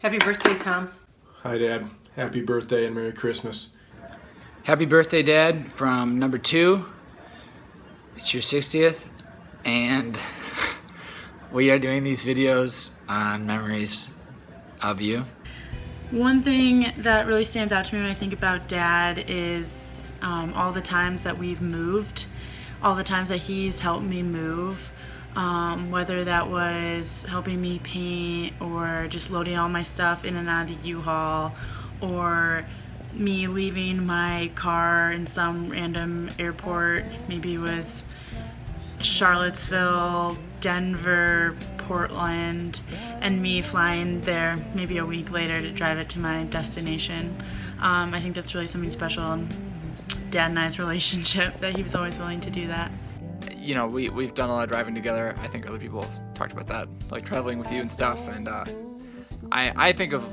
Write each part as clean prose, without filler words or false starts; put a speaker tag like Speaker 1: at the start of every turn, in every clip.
Speaker 1: Happy birthday, Tom.
Speaker 2: Hi, Dad. Happy birthday and Merry Christmas.
Speaker 3: Happy birthday, Dad, from number 2. It's your 60th, and we are doing these videos on memories of you.
Speaker 4: One thing that really stands out to me when I think about Dad is all the times that we've moved, all the times that he's helped me move, whether that was helping me paint or just loading all my stuff in and out of the U-Haul, or me leaving my car in some random airport. Maybe it was Charlottesville, Denver, Portland, and me flying there maybe a week later to drive it to my destination. I think that's really something special in Dad and I's relationship, that he was always willing to do that.
Speaker 5: You know, we've done a lot of driving together. I think other people have talked about that, like traveling with you and stuff. And I think of,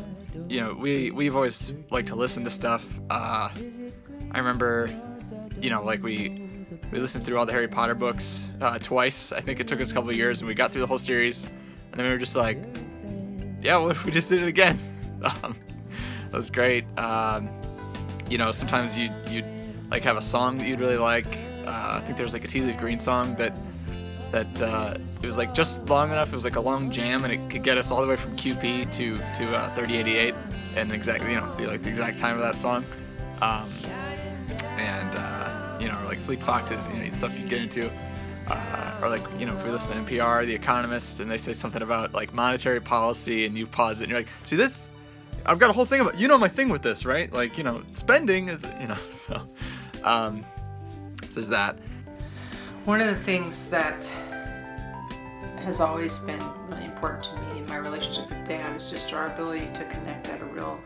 Speaker 5: you know, we've always liked to listen to stuff. I remember, you know, like we listened through all the Harry Potter books twice. I think it took us a couple of years, and we got through the whole series. And then we were just like, yeah, well, we just did it again. That was great. You know, sometimes you'd like have a song that you'd really like. I think there was like a Tea Leaf Green song that it was like just long enough. It was like a long jam, and it could get us all the way from QP to 3088, and exactly, you know, be like the exact time of that song. You know, or like Fleet Foxes, you know, stuff you get into, or like, you know, if we listen to NPR, The Economist, and they say something about like monetary policy, and you pause it, and you're like, see this? I've got a whole thing about, you know, my thing with this, right? Like, you know, spending is, you know, so there's that.
Speaker 1: One of the things that has always been really important to me in my relationship with Dad is just our ability to connect at a real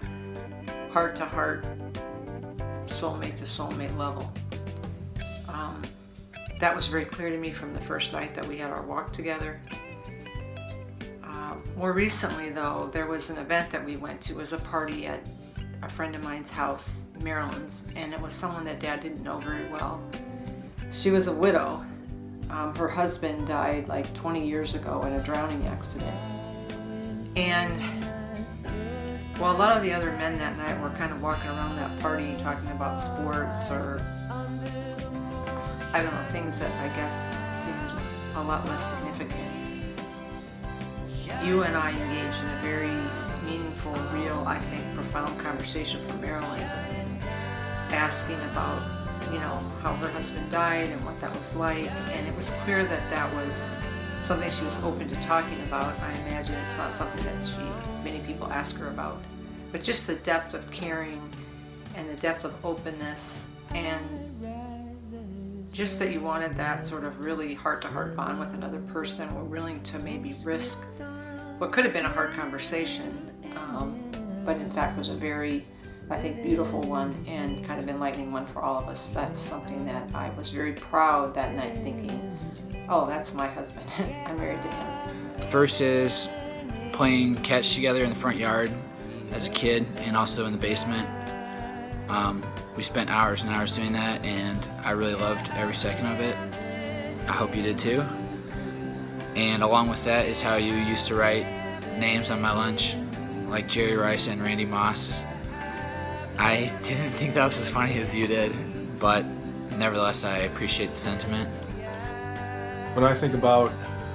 Speaker 1: heart-to-heart, soulmate-to-soulmate level. That was very clear to me from the first night that we had our walk together. More recently, though, there was an event that we went to. It was a party at a friend of mine's house, Marilyn's, and it was someone that Dad didn't know very well. She was a widow. Her husband died like 20 years ago in a drowning accident. And while a lot of the other men that night were kind of walking around that party talking about sports or, I don't know, things that I guess seemed a lot less significant, you and I engaged in a very meaningful, real, I think, profound conversation for Marilyn, asking about, you know, how her husband died and what that was like. And it was clear that that was something she was open to talking about. I imagine it's not something that many people ask her about. But just the depth of caring and the depth of openness, and just that you wanted that sort of really heart-to-heart bond with another person, were willing to maybe risk what could have been a hard conversation, but in fact was a very, I think, beautiful one and kind of enlightening one for all of us. That's something that I was very proud that night, thinking, oh, that's my husband. I'm married to him.
Speaker 3: First is playing catch together in the front yard as a kid, and also in the basement. We spent hours and hours doing that, and I really loved every second of it. I hope you did too. And along with that is how you used to write names on my lunch, like Jerry Rice and Randy Moss. I didn't think that was as funny as you did, but nevertheless, I appreciate the sentiment.
Speaker 2: When I think about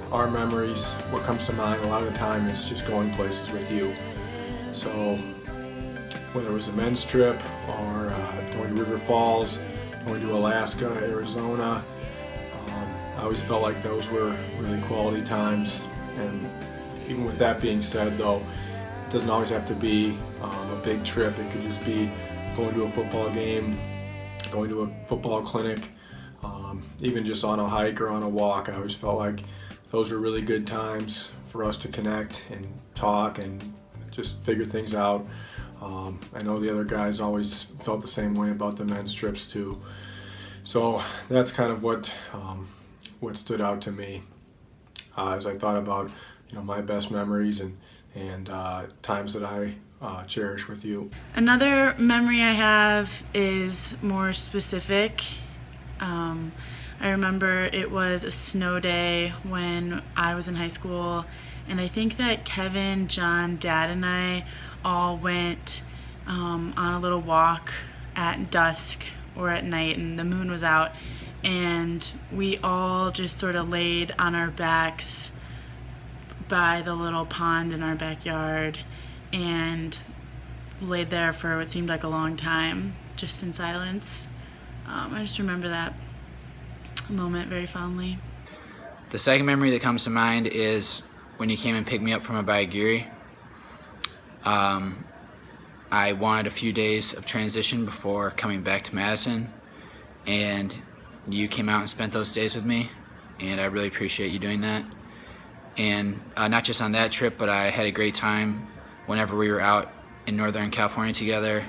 Speaker 2: our memories, what comes to mind a lot of the time is just going places with you. So whether it was a men's trip or going to River Falls, going to Alaska, Arizona, I always felt like those were really quality times. And even with that being said, though, it doesn't always have to be a big trip. It could just be going to a football game, going to a football clinic, even just on a hike or on a walk. I always felt like those were really good times for us to connect and talk and just figure things out. I know the other guys always felt the same way about the men's trips too. So that's kind of what stood out to me as I thought about, you know, my best memories and times that I cherish with you. Another
Speaker 4: memory I have is more specific. I I remember it was a snow day when I was in high school, and I think that Kevin, John, Dad, and I all went on a little walk at dusk or at night, and the moon was out, and we all just sort of laid on our backs by the little pond in our backyard and laid there for what seemed like a long time, just in silence. I just remember that moment very fondly.
Speaker 3: The second memory that comes to mind is when you came and picked me up from Abayagiri. I wanted a few days of transition before coming back to Madison, and you came out and spent those days with me, and I really appreciate you doing that. And not just on that trip, but I had a great time whenever we were out in Northern California together,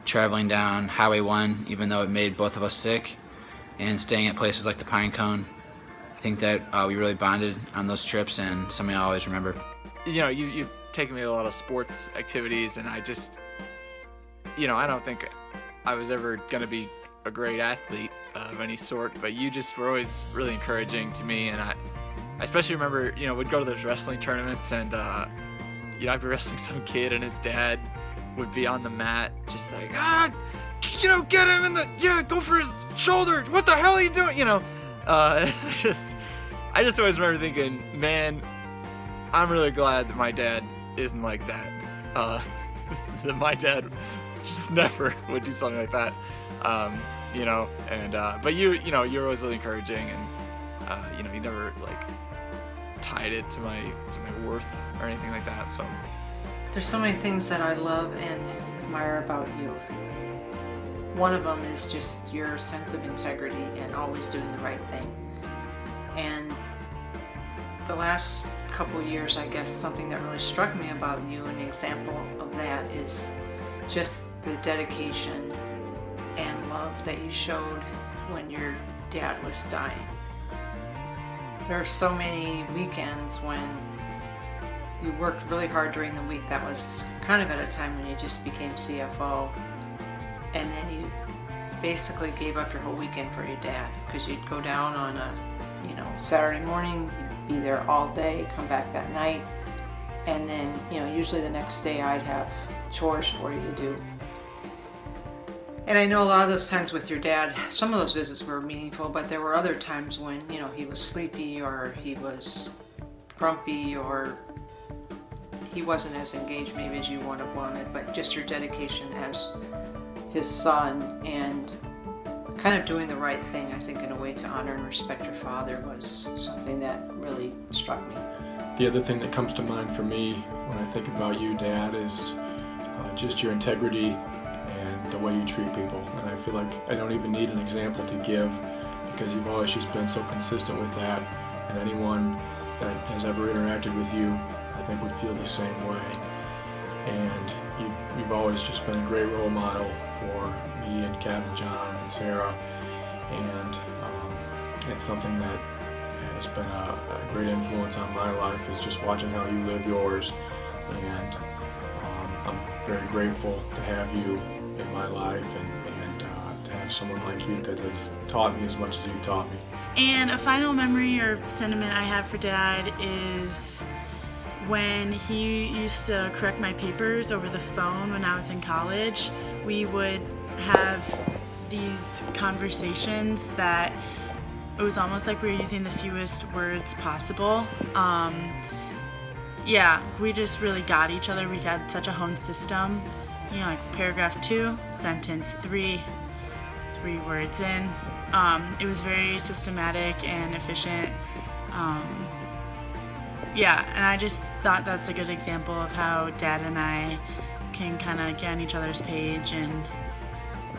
Speaker 3: traveling down Highway 1, even though it made both of us sick, and staying at places like the Pine Cone. I think that we really bonded on those trips, and something I always remember.
Speaker 5: You know, you've taken me to a lot of sports activities, and I just, you know, I don't think I was ever going to be a great athlete of any sort, but you just were always really encouraging to me, and I especially remember, you know, we'd go to those wrestling tournaments, and, you know, I'd be wrestling some kid, and his dad would be on the mat just like, you know, get him in the, go for his shoulder, what the hell are you doing, you know? I just always remember thinking, man, I'm really glad that my dad isn't like that. That my dad just never would do something like that. You know, and but you know, you're always really encouraging, and you know, you never like tied it to my worth or anything like that. So
Speaker 1: There's so many things that I love and admire about you. One of them is just your sense of integrity and always doing the right thing. And the last couple of years, I guess, something that really struck me about you, an example of that is just the dedication and love that you showed when your dad was dying. There are so many weekends when you worked really hard during the week. That was kind of at a time when you just became CFO, and then you basically gave up your whole weekend for your dad, because you'd go down on a, you know, Saturday morning, you'd be there all day, come back that night, and then, you know, usually the next day I'd have chores for you to do. And I know a lot of those times with your dad, some of those visits were meaningful, but there were other times when, you know, he was sleepy or he was grumpy or he wasn't as engaged maybe as you would have wanted, but just your dedication as his son and kind of doing the right thing, I think, in a way to honor and respect your father was something that really struck me.
Speaker 2: The other thing that comes to mind for me when I think about you, Dad, is just your integrity and the way you treat people. And I feel like I don't even need an example to give, because you've always just been so consistent with that, and anyone that has ever interacted with you, I think, would feel the same way. And you've always just been a great role model for me and Kevin, John, and Sarah, and it's something that has been a great influence on my life, is just watching how you live yours. And I'm very grateful to have you in my life, and to have someone like you that has taught me as much as you've taught me.
Speaker 4: And a final memory or sentiment I have for Dad is when he used to correct my papers over the phone when I was in college. We would have these conversations that it was almost like we were using the fewest words possible. Yeah, we just really got each other. We had such a honed system. You know, like paragraph 2, sentence 3, 3 words in. It was very systematic and efficient. Yeah, and I just thought that's a good example of how Dad and I can kind of get on each other's page and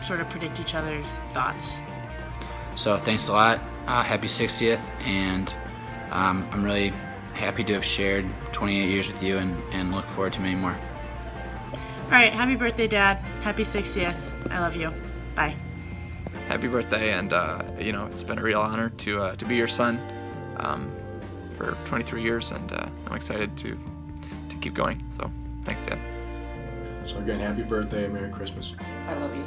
Speaker 4: sort of predict each other's thoughts.
Speaker 3: So thanks a lot. Happy 60th, and I'm really happy to have shared 28 years with you, and look forward to many more.
Speaker 4: All right, happy birthday, Dad. Happy 60th. I love you. Bye.
Speaker 5: happy birthday, and you know, it's been a real honor to be your son for 23 years, and I'm excited to keep going. So thanks, Dad.
Speaker 2: So again, happy birthday and Merry Christmas.
Speaker 1: I love you.